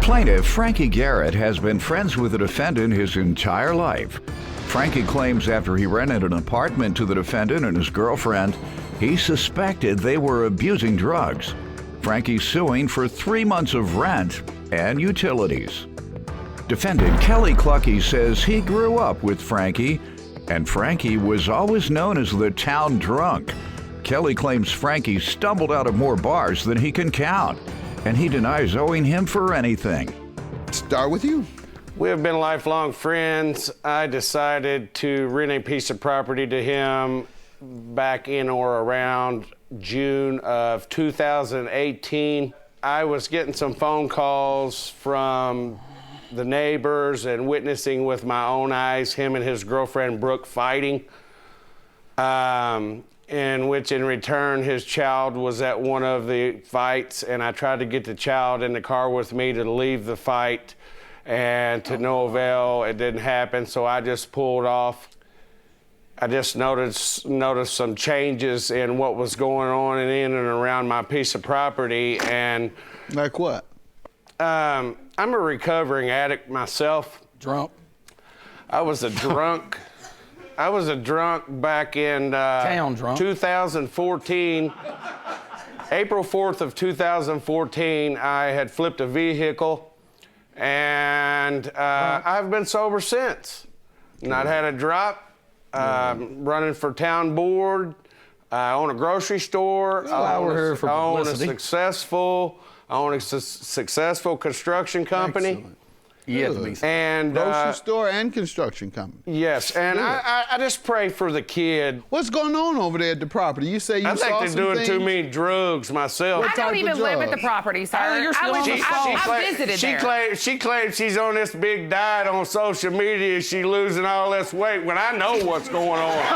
Plaintiff Frankie Garrett has been friends with the defendant his entire life. Frankie claims after he rented an apartment to the defendant and his girlfriend, he suspected they were abusing drugs. Frankie's suing for 3 months of rent and utilities. Defendant Kelly Clucky says he grew up with Frankie, and Frankie was always known as the town drunk. Kelly claims Frankie stumbled out of more bars than he can count, and he denies owing him for anything. Start with you. We have been lifelong friends. I decided to rent a piece of property to him back in or around June of 2018. I was getting some phone calls from the neighbors and witnessing with my own eyes him and his girlfriend Brooke fighting, in which in return his child was at one of the fights, and I tried to get the child in the car with me to leave the fight, and to no avail. It didn't happen, so I just pulled off. I just noticed some changes in what was going on in and around my piece of property. And like what? I'm a recovering addict myself. Drunk? I was a drunk. I was a drunk back in Town drunk. 2014. April 4th of 2014, I had flipped a vehicle, and I've been sober since. Not had a drop. Running for town board. I own a grocery store. I own a successful construction company. Excellent. And grocery store and construction company. Yes, and I just pray for the kid. What's going on over there at the property? You say you saw some things? I think they're doing too many drugs myself. I don't even live at the property, sir. I visited there. She claims she's on this big diet on social media. She's losing all this weight when I know what's going on. Look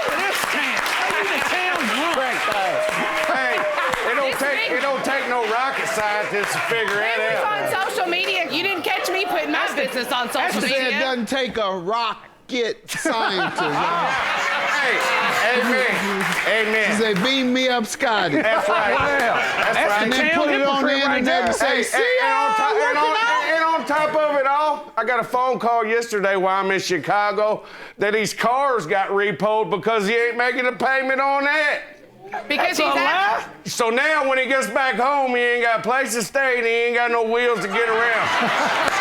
at this town. The town's drunk. Hey, it don't take no rocket scientist to figure it out. On social media, you didn't catch me putting my business on social media. It doesn't take a rocket scientist. Hey, amen. She said, beam me up, Scotty. That's right. That's right. And then put it on the internet and say, and on top of it all, I got a phone call yesterday while I'm in Chicago that his cars got repoed because he ain't making a payment on that. Because he's out. So now when he gets back home, he ain't got a place to stay and he ain't got no wheels to get around.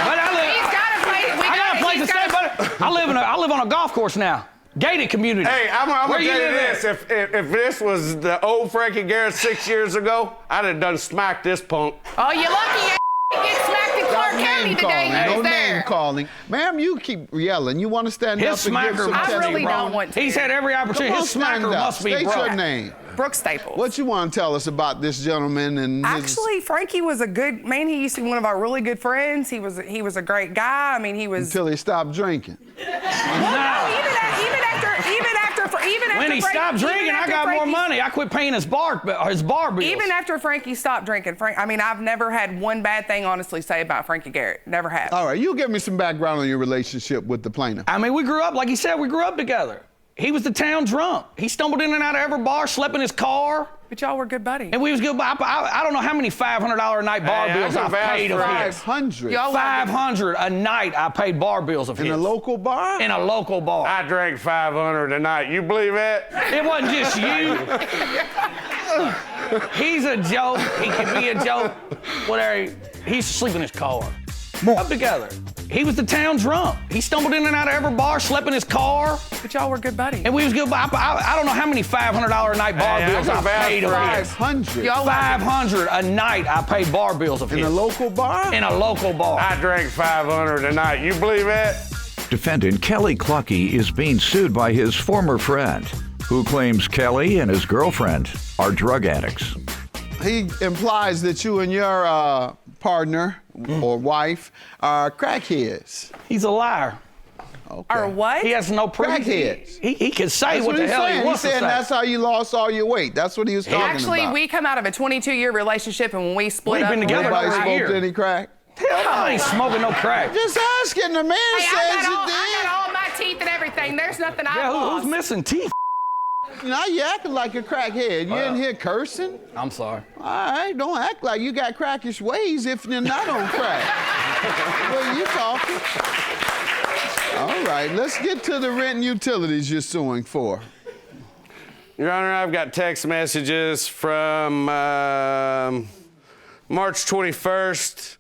But He's got a place. I got a place to stay, but I live on a golf course now. Gated community. Hey, I'm gonna tell you this. If this was the old Frankie Garrett 6 years ago, I'd have done smacked this punk. Oh, you lucky you get smacked in Clark County today. He was there. No name calling. Ma'am, you keep yelling. You want to stand His up and give some smacker I really testimony? don't want to. He's had every opportunity. His smacker must be State broke. your name. Brooke Staples. What you want to tell us about this gentleman and his... Actually, Frankie was a good man. He used to be one of our really good friends. He was a great guy. I mean, he was... Until he stopped drinking. When he stopped drinking, I got more money. I quit paying his bar bills. Even after Frankie stopped drinking, I've never had one bad thing, honestly, say about Frankie Garrett. Never have. All right, you give me some background on your relationship with the plaintiff. I mean, we grew up, like he said, we grew up together. He was the town drunk. He stumbled in and out of every bar, slept in his car. But y'all were good buddies. And we was good. I don't know how many $500 a night bar bills I've paid of his. 500. $500 a night I paid bar bills of his. In a local bar? In a local bar. I drank $500 a night. You believe that? It wasn't just you. He's a joke. He can be a joke. Whatever. He used to sleep in his car. Up together. He was the town drunk. He stumbled in and out of every bar, slept in his car. But y'all were good buddies. And we was good. I don't know how many $500 a night bar bills I paid of his. 500. $500 a night I paid bar bills of his. In a local bar? In a local bar. I drank $500 a night. You believe that? Defendant Kelly Clucky is being sued by his former friend, who claims Kelly and his girlfriend are drug addicts. He implies that you and your partner or wife are crackheads. He's a liar. Okay. Or what? He has no proof. Crackheads. He can say what the hell he wants to say. He said that's how you lost all your weight. That's what he was talking Actually, about. we come out of a 22-year relationship, and when we split up, been together Nobody over a smoked year. any crack? Hell no, I ain't smoking no crack. Just asking. The man Hey, says you I did. got all my teeth and everything. There's nothing I Yeah, lost. who's missing teeth? Now you acting like a crackhead. You in here cursing? I'm sorry. All right, don't act like you got crackish ways if you're not on crack. What are you talking? All right, let's get to the rent and utilities you're suing for. Your Honor, I've got text messages from March 21st.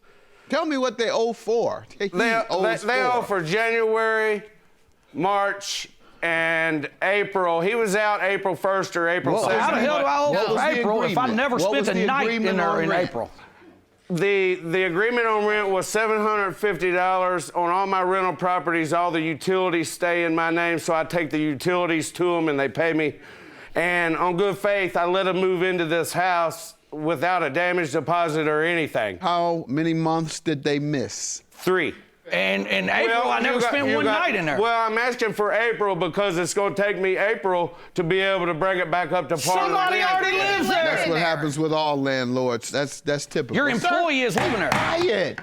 Tell me what they owe for. They owe for January, March, and April. He was out April 1st or April 2nd. How the hell do I owe for April if I never spent a night in there in April? The agreement on rent was $750 on all my rental properties. All the utilities stay in my name, so I take the utilities to them and they pay me. And on good faith, I let them move into this house without a damage deposit or anything. How many months did they miss? 3. And in April, I never spent one night in there. Well, I'm asking for April because it's going to take me April to be able to bring it back up to par. Somebody already lives there. That's what happens with all landlords. That's typical. Your employee is living there. Quiet.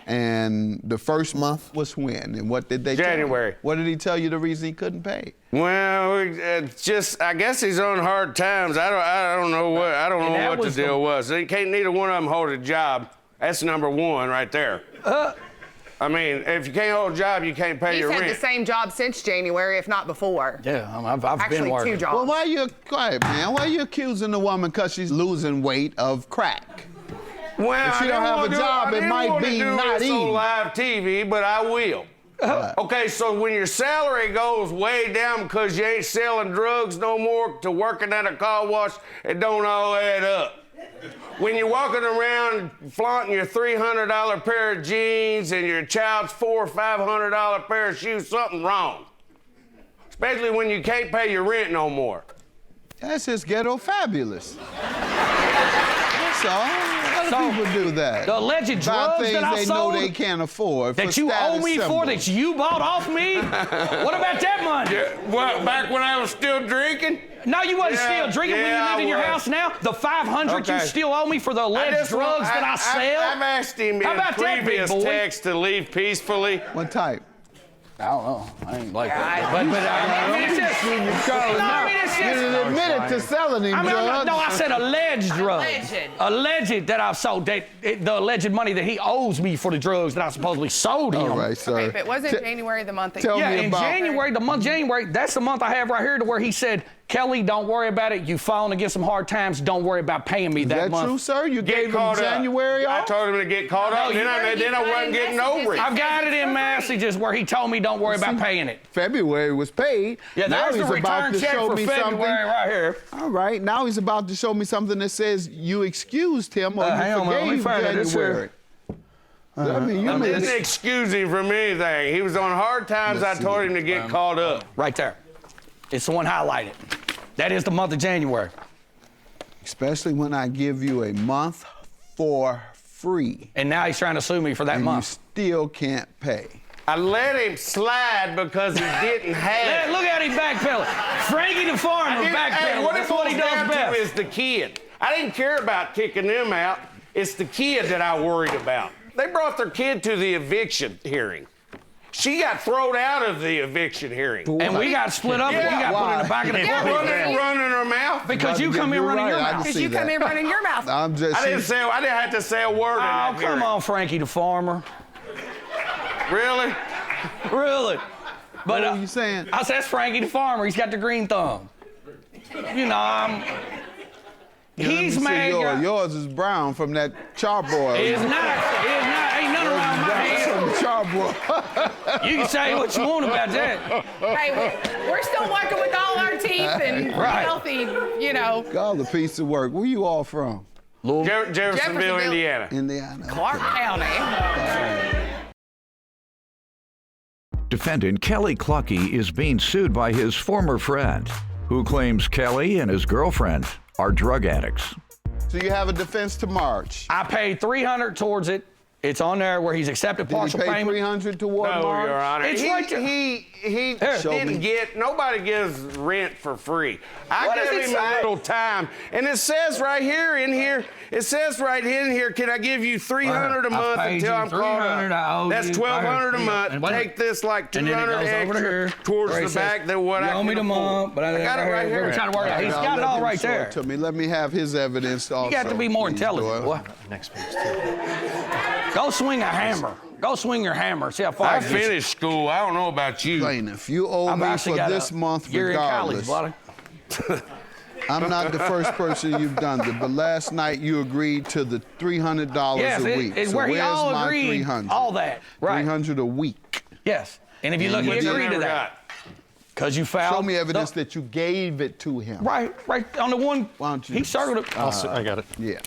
And the first month was when? And what did they tell you? January. What did he tell you the reason he couldn't pay? Well, it's just I guess he's on hard times. I don't know what the deal was. He can't neither one of them hold a job. That's number one right there. I mean, if you can't hold a job, you can't pay your rent. He's had the same job since January, if not before. Yeah, I've Actually, been working. 2 jobs. Well, why you quiet, man? Why you accusing the woman because she's losing weight of crack? Well, If she don't have a job, it might be not eating. eating. On live TV, but I will. Okay, so when your salary goes way down because you ain't selling drugs no more to working at a car wash, it don't all add up. When you're walking around flaunting your $300 pair of jeans and your child's $400 or $500 pair of shoes, something wrong. Especially when you can't pay your rent no more. That's just ghetto fabulous. That's all. A lot of people do that. The alleged drugs that I sold they know they can't afford. that you owe me for, that you bought off me? What about that money? Well, back when I was still drinking? No, you wasn't still drinking when you lived in your house now. The $500 you still owe me for the alleged drugs that I sell? I've asked him in previous text to leave peacefully. What type? I don't know. I ain't like that. But I mean, it's just... You didn't admit it to selling him drugs. No, I said alleged drugs. Alleged that I've sold. The alleged money that he owes me for the drugs that I supposedly sold him. All right, sir. Okay, if it wasn't January, the month that Tell Yeah, me in about January, the month January, that's the month I have right here to where he said, Kelly, don't worry about it. You've fallen against some hard times. Don't worry about paying me that month. Is that true, sir? You gave him January I off? told him to get caught up. Then I wasn't getting over it. I've got it in messages where he told me don't worry about paying it. February was paid. Yeah, now there's he's the about return to check show for me February something. right here. All right, now he's about to show me something that says you excused him or you forgave January. I mean, you didn't excuse him from anything. He was on hard times. I told him to get caught up. Right there. It's the one highlighted. That is the month of January. Especially when I give you a month for free. And now he's trying to sue me for that And month. you still can't pay. I let him slide because he didn't have it. Look at him backpedaling. Frankie the farmer backpedaling. Hey, That's what he does best. Is the kid. I didn't care about kicking them out. It's the kid that I worried about. They brought their kid to the eviction hearing. She got thrown out of the eviction hearing. And we got split up and you got put in the back of the running her mouth. Because you come in running your mouth. Because you come in running your mouth. I'm just. I didn't have to say a word in that Oh, come hearing. on, Frankie the farmer. Really? Really? But What are you saying? I said, that's Frankie the farmer. He's got the green thumb. You know, he's mad. Yours is brown from that charbroil. It's not. Ain't nothing wrong with my head. From charbroil. You can say what you want about that. Hey, we're still working with all our teeth and healthy, you know. God, a piece of work. Where you all from? Jeffersonville, Indiana. Indiana. Clark County. Defendant Kelly Clucky is being sued by his former friend, who claims Kelly and his girlfriend are drug addicts. So you have a defense to March. I paid $300 towards it. It's on there where he's accepted Did he partial pay payment. $300 toward No, March? Your Honor. It's he, right there. he Show didn't me. get, nobody gives rent for free. I What does gave it him say? a little time. And it says right here, it says right in here, can I give you $300 a month paid until you I'm caught $300, I owe up? That's you $1,200 a $500. month. And wait a Take minute. this like And then it $200 goes over to extra here, towards where the it says, back than what you I owe can me the afford. month, but I got it right here. We're trying to work it out. He's I'll got it let all him right show there. it to me. Let me have his evidence also. You got to be more please, intelligent, Doyle. boy. Next page, Go swing a hammer. Go swing your hammer. See how far I it gets you. finished school. I don't know about you. Plaintiff, you owe I've me actually for got this a month year in college, regardless. buddy. I'm not the first person you've done it, but last night you agreed to the $300 Yes, a week. it's So where he where's all my agreed, 300? all that. Right. 300 a week. Yes. And if you look, he What you agreed to never that. got. Because you filed. Show me evidence that you gave it to him. Right on the one. Why don't you- He circled it. I got it. Yeah.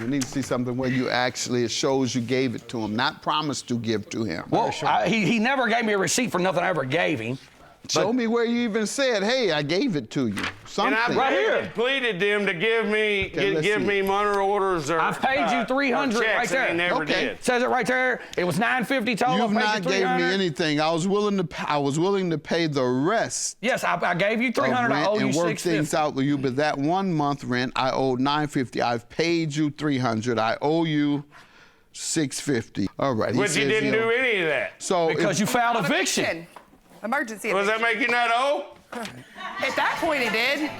We need to see something where you actually, it shows you gave it to him, not promised to give to him. Well, he never gave me a receipt for nothing I ever gave him. Show me where you even said, hey, I gave it to you. Something. And I Right here. pleaded them to give me let's give see. me money orders or I've paid you $300 or right checks, there. And they never Okay. did. Says it right there. It was $950 total. You've I paid not you gave me $300. anything. I was willing to pay the rest. Yes, I gave you Of $300. I rent owe you and work $650. things out with you, but that 1 month rent I owed $950. I've paid you $300. I owe you $650. All right. he But you says didn't he do owed- any of that. So Because you filed eviction. Emergency Does that eviction. make you not owe? At that point, it did.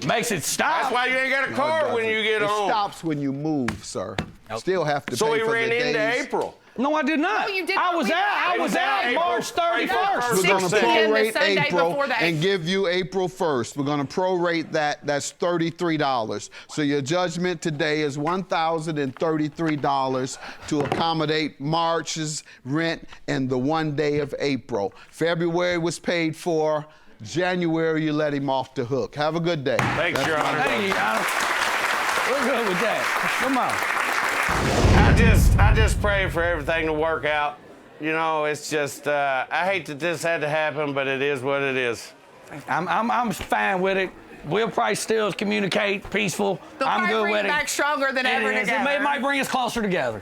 Makes it stop. That's why you ain't got a car when you get it home. stops when you move, sir. Still have to So pay he for ran the into days. April. No, I did not. No, you did I not. was We- out. I It was was out April. March 31st. We're going to 6 p.m. the prorate Sunday April before the and 8th. give you April 1st. We're going to prorate that. That's $33. So your judgment today is $1,033 to accommodate March's rent and the 1 day of April. February was paid for. January, you let him off the hook. Have a good day. Thanks, Your Honor. Thank you, Your Honor. We're good with that. Come on. I just pray for everything to work out. You know, it's just I hate that this had to happen, but it is what it is. I'm fine with it. We'll probably still communicate peaceful. They'll I'm probably good bring with it it. back stronger than ever It is. together. It might bring us closer together.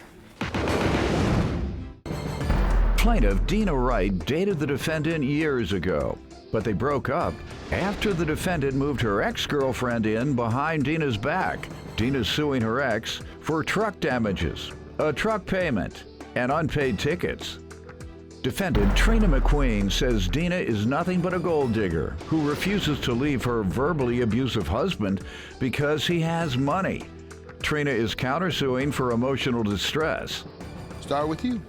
Plaintiff Dina Wright dated the defendant years ago, but they broke up after the defendant moved her ex-girlfriend in behind Dina's back. Dina's suing her ex for truck damages, a truck payment, and unpaid tickets. Defendant Trina McQueen says Dina is nothing but a gold digger who refuses to leave her verbally abusive husband because he has money. Trina is countersuing for emotional distress. Start with you.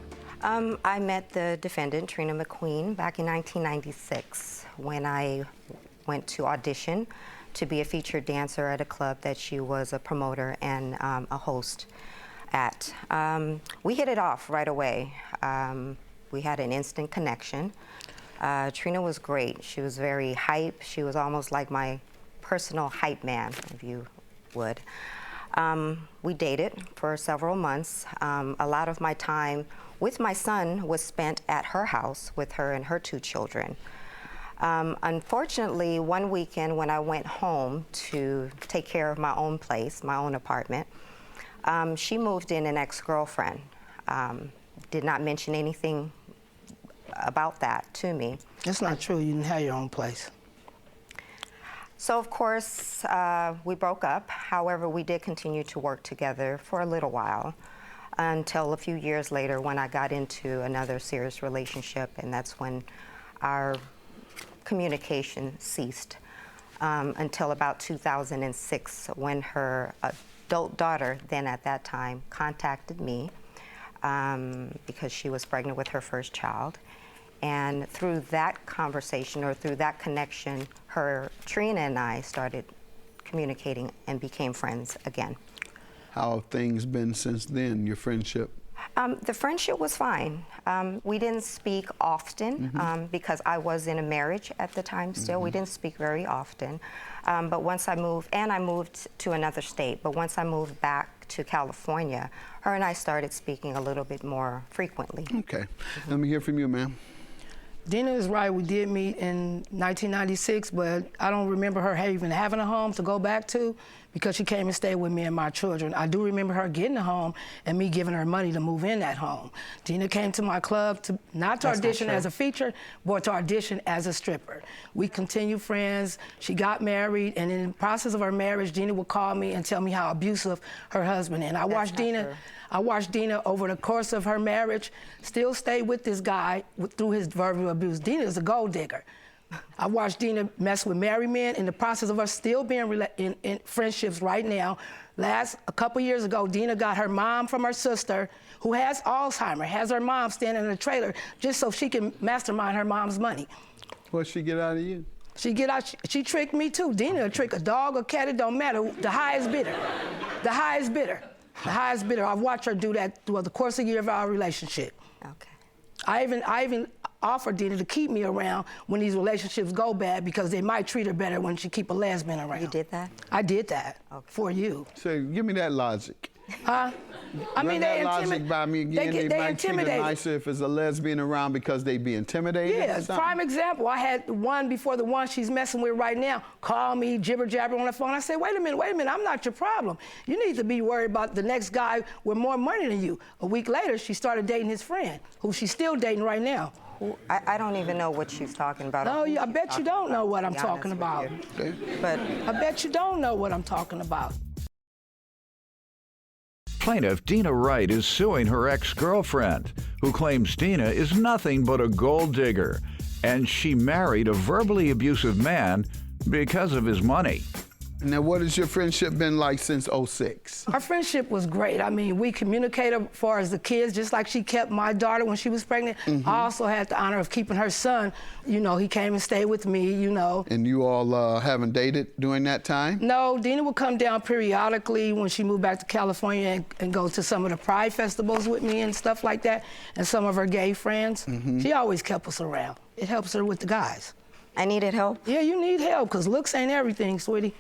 I met the defendant, Trina McQueen, back in 1996 when I went to audition to be a featured dancer at a club that she was a promoter and a host at. We hit it off right away. We had an instant connection. Trina was great. She was very hype. She was almost like my personal hype man, if you would. We dated for several months. A lot of my time with my son was spent at her house with her and her 2 children. Unfortunately, one weekend when I went home to take care of my own place, my own apartment, she moved in an ex-girlfriend. Did not mention anything about that to me. That's not true. You didn't have your own place. So, of course, we broke up. However, we did continue to work together for a little while until a few years later when I got into another serious relationship, and that's when our communication ceased until about 2006 when her adult daughter, then at that time, contacted me because she was pregnant with her first child. And through that conversation or through that connection, Trina and I started communicating and became friends again. How have things been since then, your friendship? The friendship was fine. We didn't speak often because I was in a marriage at the time still. We didn't speak very often. But once I moved, and I moved to another state, but once I moved back to California, her and I started speaking a little bit more frequently. Okay. Let me hear from you, ma'am. Dina is right. We did meet in 1996, but I don't remember her even having a home to go back to because she came and stayed with me and my children. I do remember her getting a home and me giving her money to move in that home. Dina came to my club not to audition as a feature, but to audition as a stripper. We continued friends. She got married, and in the process of her marriage, Dina would call me and tell me how abusive her husband is. And I watched Dina over the course of her marriage still stay with this guy through his verbal abuse. Dina is a gold digger. I watched Dina mess with married men in the process of us still being in friendships right now. A couple years ago, Dina got her mom from her sister, who has Alzheimer's, has her mom standing in a trailer just so she can mastermind her mom's money. What'd she get out of you? She tricked me too. Dina will trick a dog or cat, it don't matter. The highest bidder. The highest bidder. The highest bidder. I've watched her do that throughout the course of a year of our relationship. Okay. I even offered Dina to keep me around when these relationships go bad because they might treat her better when she keep a lesbian around. You did that? I did that for you. So give me that logic. Huh? I mean, that logic by me again. They might treat her nicer if there's a lesbian around because they be intimidated. Yeah, prime example. I had one before the one she's messing with right now call me jibber jabber on the phone. I said, wait a minute, I'm not your problem. You need to be worried about the next guy with more money than you. A week later, she started dating his friend, who she's still dating right now. I don't even know what she's talking about. No, I bet you don't know what I'm talking about. But I bet you don't know what I'm talking about. Plaintiff Dina Wright is suing her ex-girlfriend, who claims Dina is nothing but a gold digger, and she married a verbally abusive man because of his money. Now, what has your friendship been like since '06? Our friendship was great. I mean, we communicated as far as the kids, just like she kept my daughter when she was pregnant. I also had the honor of keeping her son. You know, he came and stayed with me, you know. And you all haven't dated during that time? No, Dina would come down periodically when she moved back to California and go to some of the pride festivals with me and stuff like that, and some of her gay friends. She always kept us around. It helps her with the guys. I needed help? Yeah, you need help, because looks ain't everything, sweetie.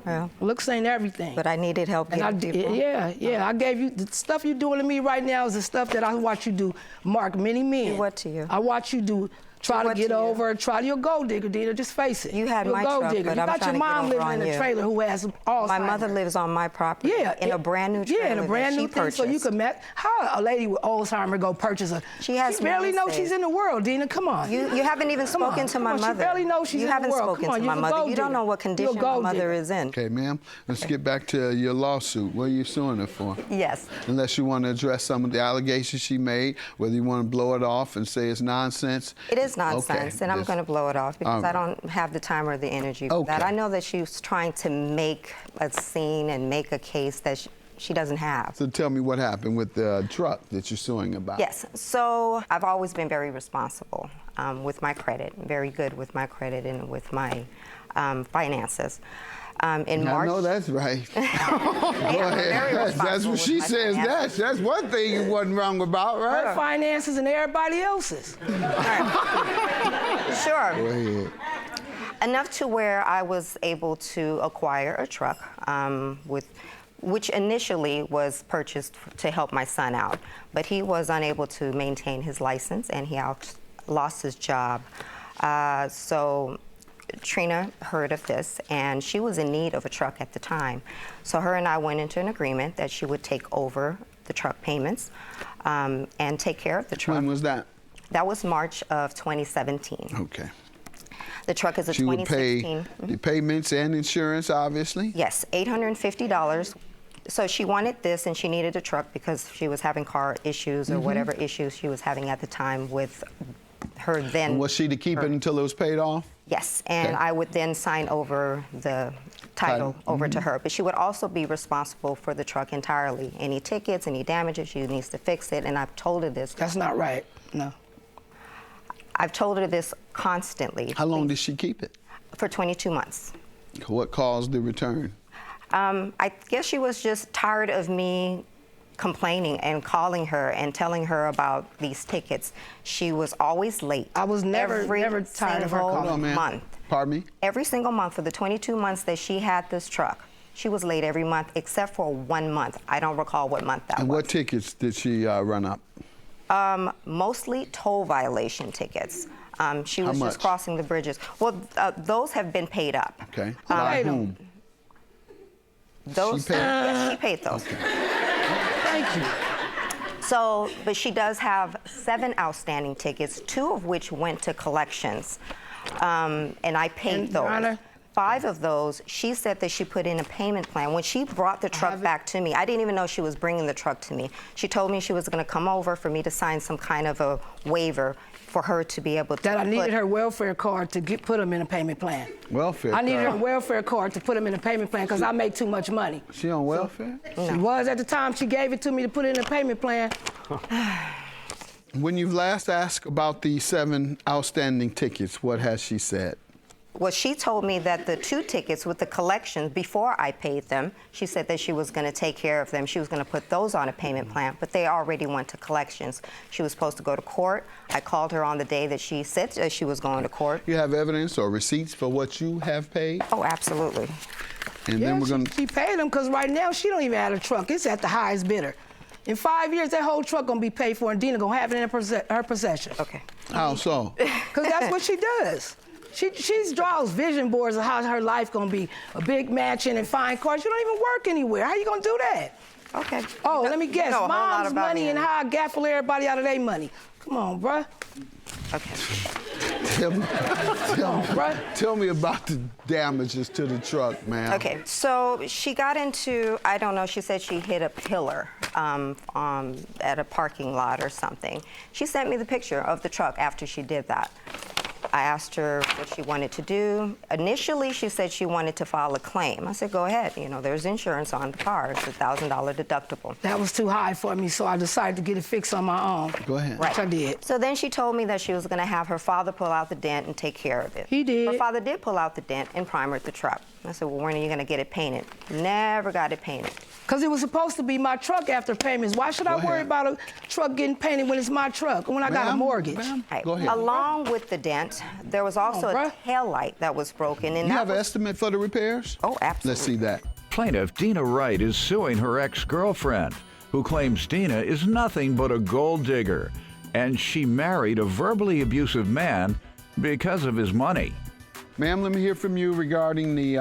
Well, looks ain't everything. But I needed help getting people. Yeah, I gave you, the stuff you're doing to me right now is the stuff that I watch you do, mark many men. Do what to you? I watch you do, try to get over, you're a gold digger, Dina, just face it. You had you're my a gold truck, digger. but You I'm got your trying to mom get over living in on a trailer who has Alzheimer's. My mother lives on my property in a brand new trailer. Yeah, in a brand new thing, so you can how a lady with Alzheimer's go purchase a... She barely knows she's in the world, Dina, come on. You haven't even spoken to my mother. She barely knows she's in the world. You haven't spoken to my mother. You don't know what condition my mother is in. Okay, ma'am, let's get back to your lawsuit. What are you suing her for? Yes. Unless you want to address some of the allegations she made, whether you want to blow it off and say it's nonsense. It is nonsense, and I'm going to blow it off because I don't have the time or the energy for that. I know that she was trying to make a scene and make a case that she doesn't have. So tell me what happened with the truck that you're suing about. Yes, so I've always been very responsible with my credit, very good with my credit and with my finances. In March, I know that's right. Go ahead. That's what she says. That's one thing you wasn't wrong about, right? Her finances and everybody else's. Sure. Go ahead. Enough to where I was able to acquire a truck, which initially was purchased to help my son out, but he was unable to maintain his license and he lost his job. So Trina heard of this, and she was in need of a truck at the time. So her and I went into an agreement that she would take over the truck payments and take care of the truck. When was that? That was March of 2017. Okay. The truck is a 2016. She would pay the payments and insurance, obviously? Yes, $850. So she wanted this, and she needed a truck because she was having car issues or whatever issues she was having at the time with her then. And was she to keep it until it was paid off? Yes, and I would then sign over the title over to her. But she would also be responsible for the truck entirely. Any tickets, any damages, she needs to fix it, and I've told her this. That's not right, no. I've told her this constantly. How long did she keep it? For 22 months. What caused the return? I guess she was just tired of me complaining and calling her and telling her about these tickets. She was always late. I was never tired of her calling. Month. Pardon me? Every single month for the 22 months that she had this truck, she was late every month except for 1 month. I don't recall what month that was. And what tickets did she run up? Mostly toll violation tickets. She was How just much? crossing the bridges. Well, those have been paid up. Okay. By whom? Those, She paid? yes, she paid those. Thank you. So, but she does have 7 outstanding tickets, 2 of which went to collections, and I paid And, Your those. Honor? 5 of those, she said that she put in a payment plan. When she brought the truck back to me, I didn't even know she was bringing the truck to me. She told me she was going to come over for me to sign some kind of a waiver for her to be able to That I needed her welfare card to put them in a payment plan. Welfare I needed her card. welfare card to put them in a payment plan because I make too much money. She on welfare? She was at the time. She gave it to me to put it in a payment plan. When you've last asked about the 7 outstanding tickets, what has she said? Well, she told me that the 2 tickets with the collections, before I paid them, she said that she was going to take care of them. She was going to put those on a payment plan, but they already went to collections. She was supposed to go to court. I called her on the day that she said that she was going to court. You have evidence or receipts for what you have paid? Oh, absolutely. And Yeah, then we're going to... she paid them because right now she don't even have a truck. It's at the highest bidder. In 5 years, that whole truck going to be paid for and Dina going to have it in her possession. Okay. How so? Because that's what she does. She draws vision boards of how her life gonna be, a big mansion and fine cars. You don't even work anywhere. How you gonna do that? Okay. Oh, let me guess. You know a whole lot Mom's about money me. and how I gaffle everybody out of their money. Come on, bruh. Okay. Tell me about the damages to the truck, ma'am. Okay, so she got into, I don't know, she said she hit a pillar at a parking lot or something. She sent me the picture of the truck after she did that. I asked her what she wanted to do. Initially, she said she wanted to file a claim. I said, go ahead. You know, there's insurance on the car. It's $1,000 deductible. That was too high for me, so I decided to get it fixed on my own. Go ahead. Which I did. So then she told me that she was going to have her father pull out the dent and take care of it. He did. Her father did pull out the dent and primered the truck. I said, well, when are you going to get it painted? Never got it painted. Because it was supposed to be my truck after payments. Why should I worry about a truck getting painted when it's my truck, when I got a mortgage? Right. Go ahead. Along with the dent, there was also a tail light that was broken. And You that have an was... estimate for the repairs? Oh, absolutely. Let's see that. Plaintiff Dina Wright is suing her ex-girlfriend, who claims Dina is nothing but a gold digger, and she married a verbally abusive man because of his money. Ma'am, let me hear from you regarding the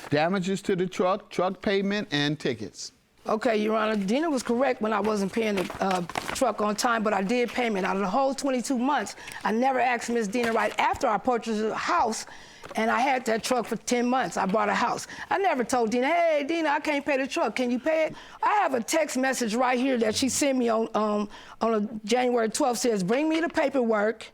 damages to the truck payment, and tickets. Okay, Your Honor, Dina was correct when I wasn't paying the truck on time, but I did payment. Out of the whole 22 months, I never asked Miss Dina Wright after I purchased a house, and I had that truck for 10 months. I bought a house. I never told Dina, hey, Dina, I can't pay the truck. Can you pay it? I have a text message right here that she sent me on January 12th, says, bring me the paperwork,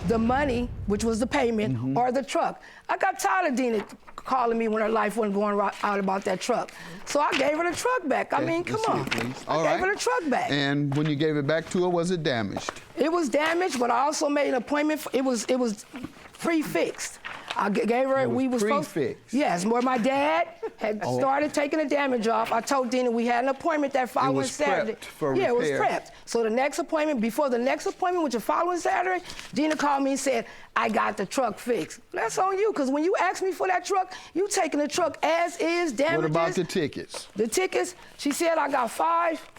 the money, which was the payment, or the truck. I got tired of Dina calling me when her life wasn't going out about that truck. So I gave her the truck back. I mean, come on. I gave her the truck back. And when you gave it back to her, was it damaged? It was damaged, but I also made an appointment. It was pre-fixed. I gave her. We was pre-fixed. Yes, where my dad had started taking the damage off. I told Dina we had an appointment that following Saturday. Prepped for it was repair. prepped. So the next appointment, before the next appointment, which was following Saturday, Dina called me and said, I got the truck fixed. That's on you, because when you asked me for that truck, you taking the truck as is, damages. What about the tickets? The tickets, she said I got 5,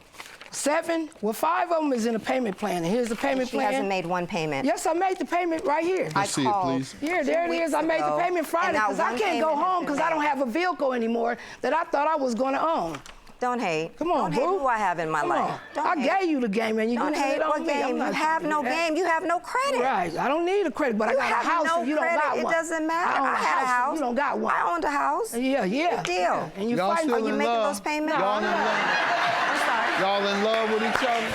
7. Well, 5 of them is in a payment plan. And here's the payment plan. She hasn't made one payment. Yes, I made the payment right here. Let's see it, please. Here, there it is. I made the payment Friday because I can't go home because I don't have a vehicle anymore that I thought I was going to own. Don't hate. Come on, Don't hate boo. who I have in my life. Don't I hate. gave you the game, and you Don't gonna hate. it on What me. game? You have no game. You have no credit. Right. I don't need a credit, but I got a house no and you don't credit. got one. It doesn't matter. I own I had a house. You don't got one. I owned a house. Yeah. Big deal. And you Y'all fighting. still Are you in making love? those payments? Y'all in love? I'm sorry. Y'all in love with each other?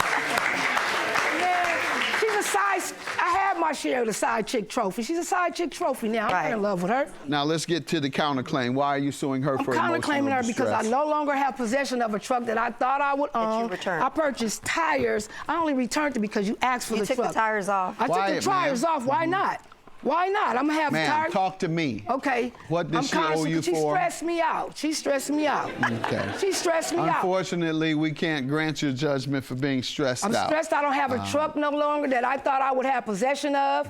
Man, she's a side. I have my share of the side chick trophy. She's a side chick trophy now. I'm not in love with her. Now let's get to the counterclaim. Why are you suing her for emotional distress? I'm counterclaiming her because I no longer have possession of a truck that I thought I would own. you returned. I purchased tires. I only returned it because you asked for the truck. You took the tires off. I took the tires off. Why not? Why not? I'm gonna have tires. Talk to me. Okay. What did she owe you She for? stressed me out. She stressed me out. Okay. She stressed me out. Unfortunately, we can't grant your judgment for being stressed out. I'm stressed I don't have a truck no longer that I thought I would have possession of.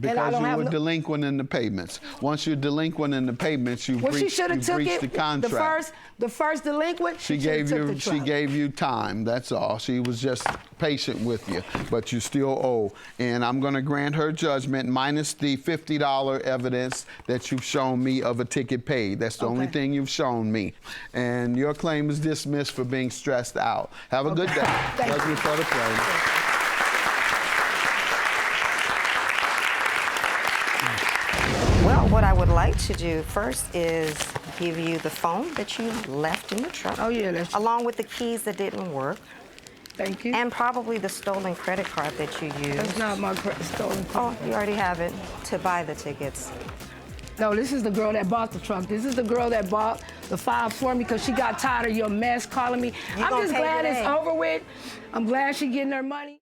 because you were delinquent in the payments. Once you're delinquent in the payments, you breached the contract. The first delinquent, she gave you time. That's all. She was just patient with you, but you still owe. And I'm going to grant her judgment minus the $50 evidence that you've shown me of a ticket paid. That's the only thing you've shown me. And your claim is dismissed for being stressed out. Have a good day. Thank you for the claim. Well, what I would like to do first is give you the phone that you left in the truck. Oh, yeah. Along with the keys that didn't work. Thank you. And probably the stolen credit card that you used. That's not my stolen card. Oh, you already have it to buy the tickets. No, this is the girl that bought the truck. This is the girl that bought the file for me because she got tired of your mess calling me. I'm just glad it's over with. I'm glad she's getting her money.